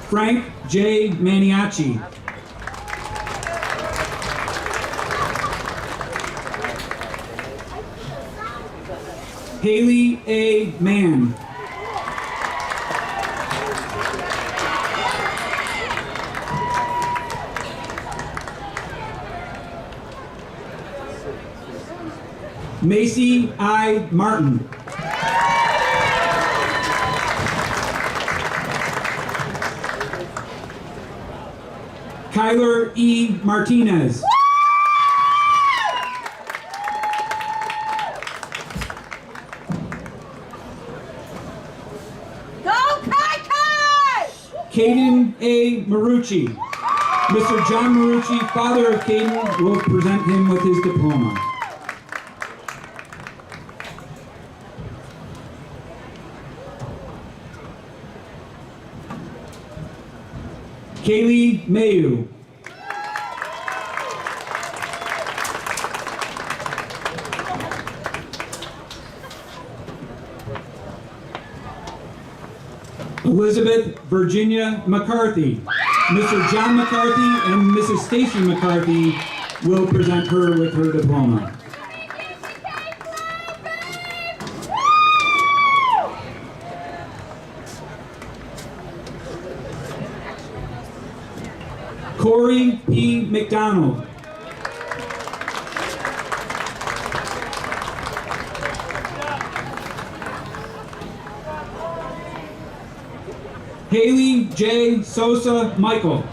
Frank J. Maniaci. Haley A. Mann. Macy I. Martin. Kyler E. Martinez. Caden A. Marucci. Mr. John Marucci, father of Caden, will present him with his diploma. Kaylee Mayu. Elizabeth Virginia McCarthy. Mr. John McCarthy and Mrs. Stacy McCarthy will present her with her diploma. Corey P. McDonald. Haley J. Sosa Michael.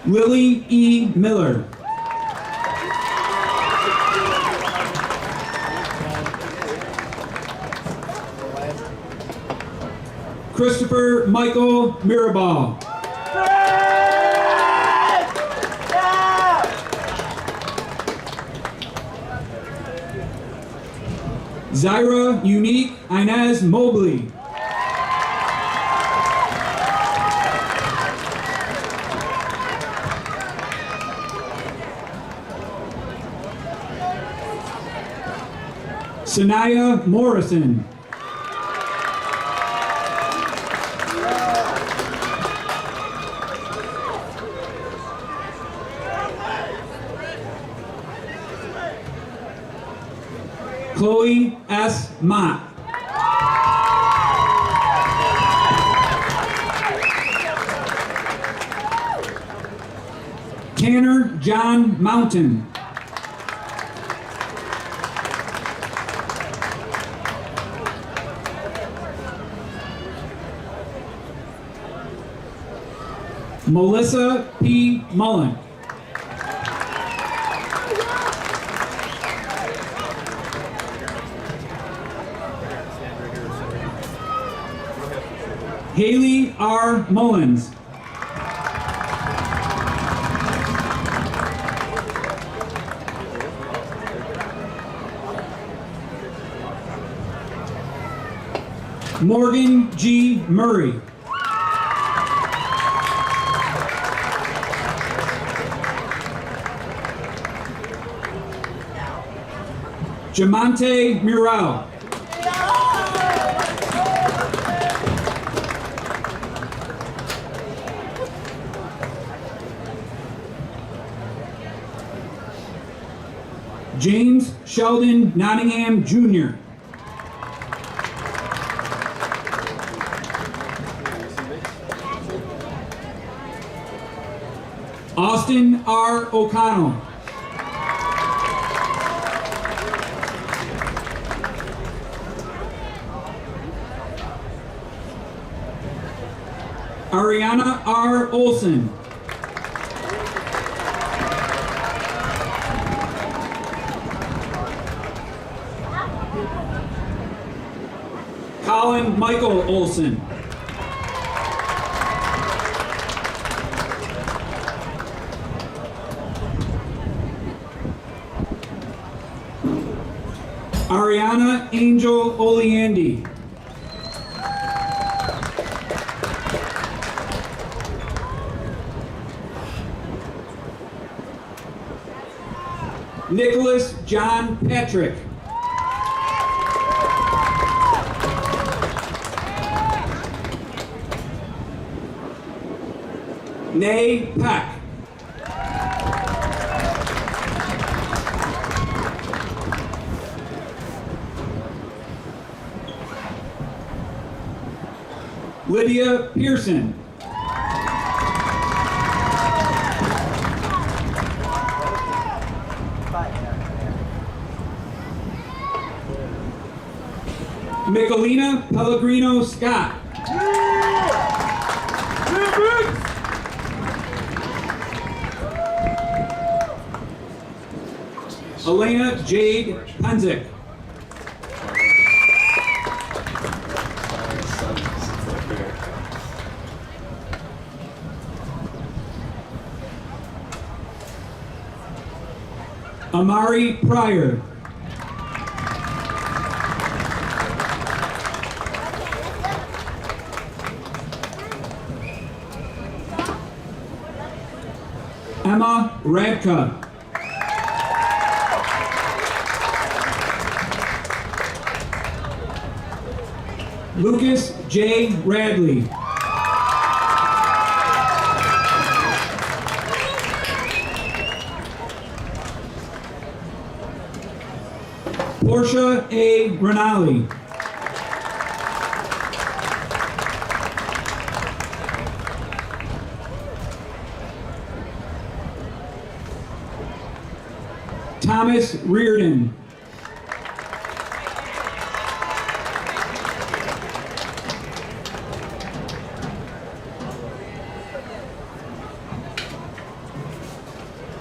Lily E. Miller. Christopher Michael Mirabal. Zyra Unique Inez Mobley. Sanaya Morrison. Chloe S. Mott. Tanner John Mountain. Melissa P. Mullen. Haley R. Mullins. Morgan G. Murray. Jamonte Murrell. James Sheldon Nottingham, Jr. Austin R. O'Connell. Ariana R. Olson. Colin Michael Olson. Ariana Angel Oleandi. Nicholas John Patrick. Nay Peck. Lydia Pearson. Michelina Pellegrino Scott. Elena Jade Penzick. Amari Pryor. Emma Radka. Lucas J. Radley. Portia A. Renali. Thomas Reardon.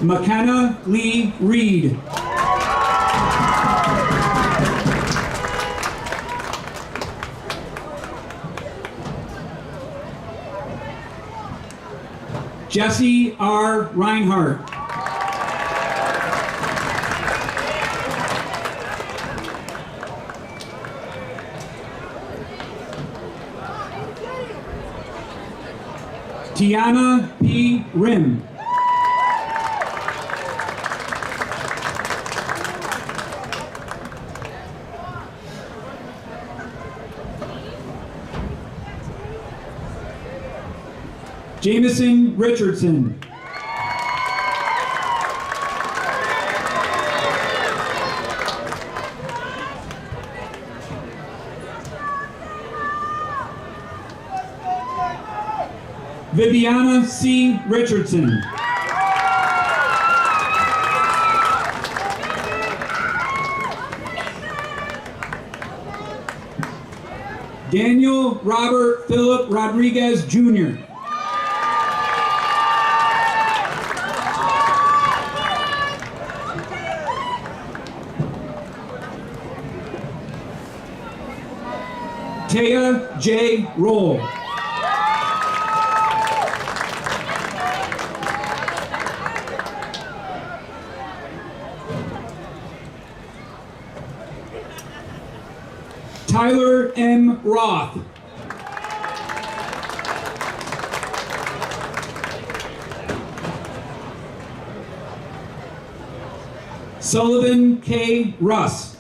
McKenna Lee Reed. Jesse R. Reinhardt. Tiana P. Rim. Jameson Richardson. Viviana C. Richardson. Daniel Robert Philip Rodriguez Jr. Taya J. Roll. Tyler M. Roth. Sullivan K. Russ.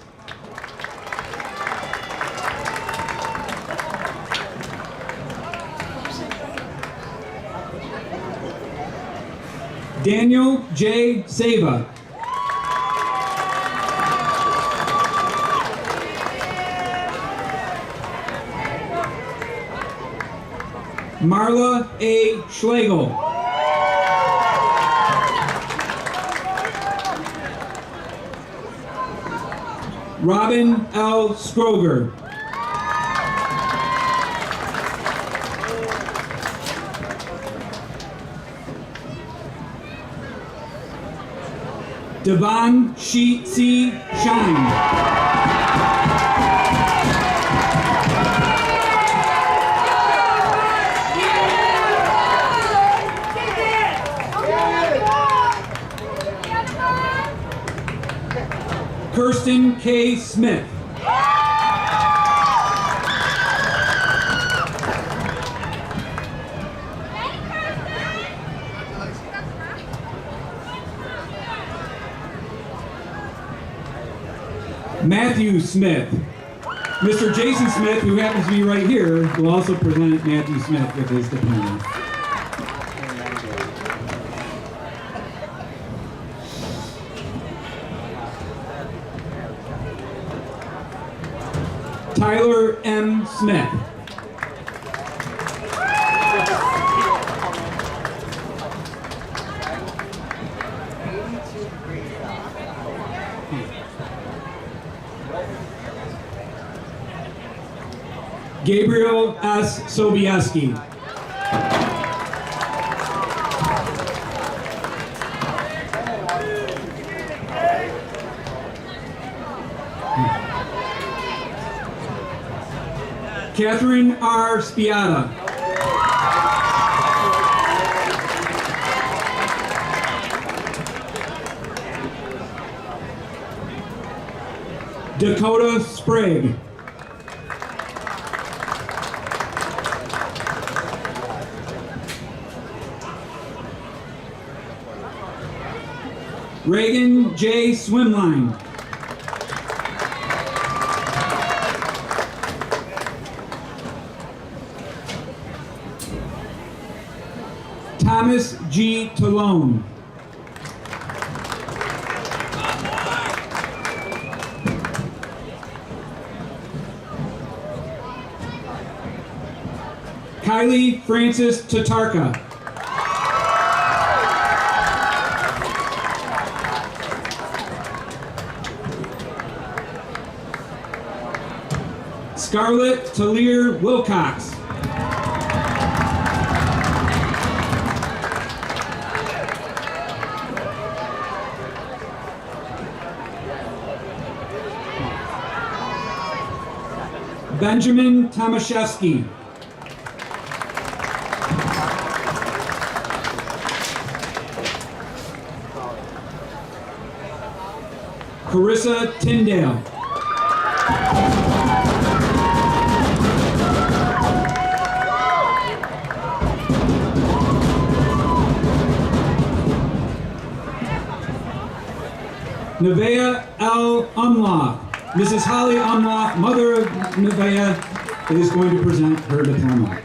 Daniel J. Sava. Marla A. Schlegel. Robin L. Scroger. Devon C. Shine. Kirsten K. Smith. Matthew Smith. Mr. Jason Smith, who happens to be right here, will also present Matthew Smith with his diploma. Tyler M. Smith. Gabriel S. Sobieski. Catherine R. Spiata. Dakota Sprague. Reagan J. Swimline. Thomas G. Talone. Kylie Francis Tatarka. Scarlett Talir Wilcox. Benjamin Tomaszewski. Carissa Tyndale. Nevaeh L. Umlauf. Mrs. Holly Umlauf, mother of Nevaeh, is going to present her diploma.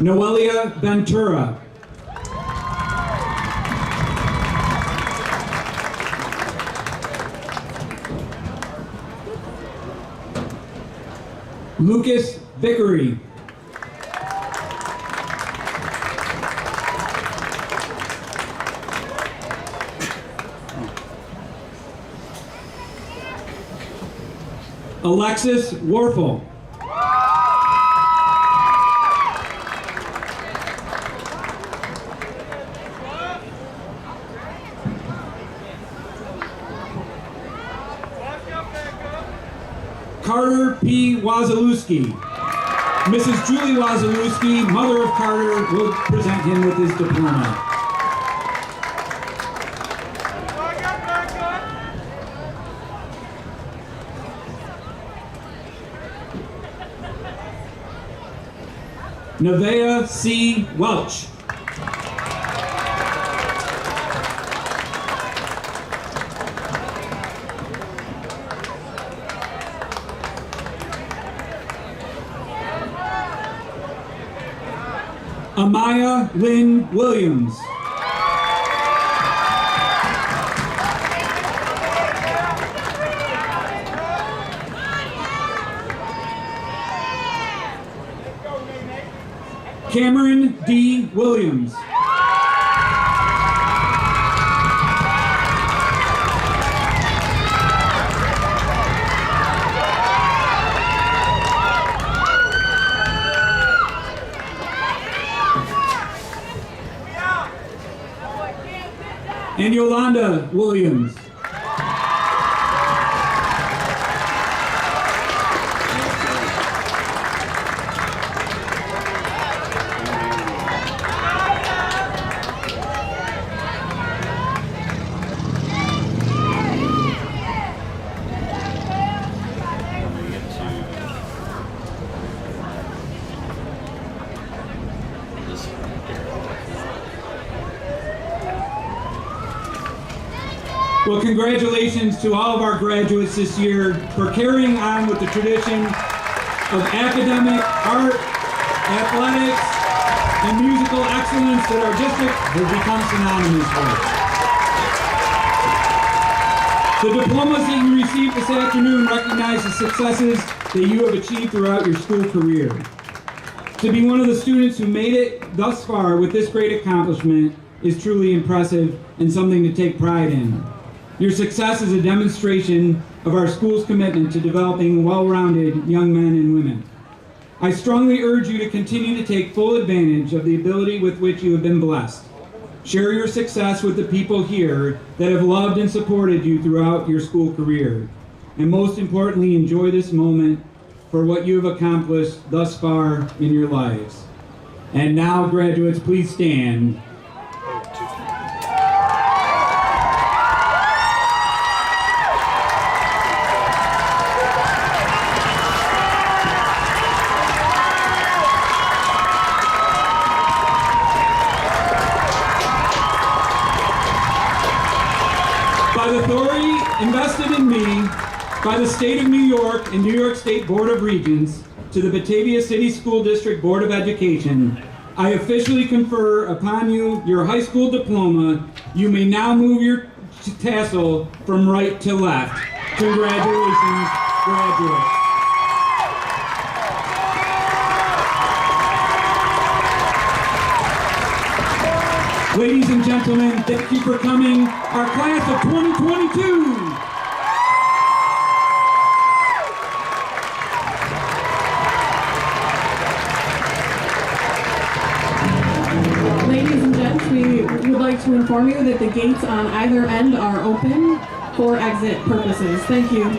Noelia Ventura. Lucas Vickery. Alexis Warfel. Carter P. Wazalewski. Mrs. Julie Wazalewski, mother of Carter, will present him with his diploma. Nevaeh C. Welch. Amaya Lynn Williams. Cameron D. Williams. And Yolanda Williams. Well, congratulations to all of our graduates this year for carrying on with the tradition of academic, art, athletics, and musical excellence that our district has become synonymous with. The diplomas that you received this afternoon recognize the successes that you have achieved throughout your school career. To be one of the students who made it thus far with this great accomplishment is truly impressive and something to take pride in. Your success is a demonstration of our school's commitment to developing well-rounded young men and women. I strongly urge you to continue to take full advantage of the ability with which you have been blessed. Share your success with the people here that have loved and supported you throughout your school career. And most importantly, enjoy this moment for what you have accomplished thus far in your lives. And now, graduates, please stand. By the authority invested in me by the State of New York and New York State Board of Regents to the Batavia City School District Board of Education, I officially confer upon you your high school diploma. You may now move your tassel from right to left. Congratulations, graduates. Ladies and gentlemen, thank you for coming. Our class of 2022. Ladies and gents, we would like to inform you that the gates on either end are open for exit purposes. Thank you.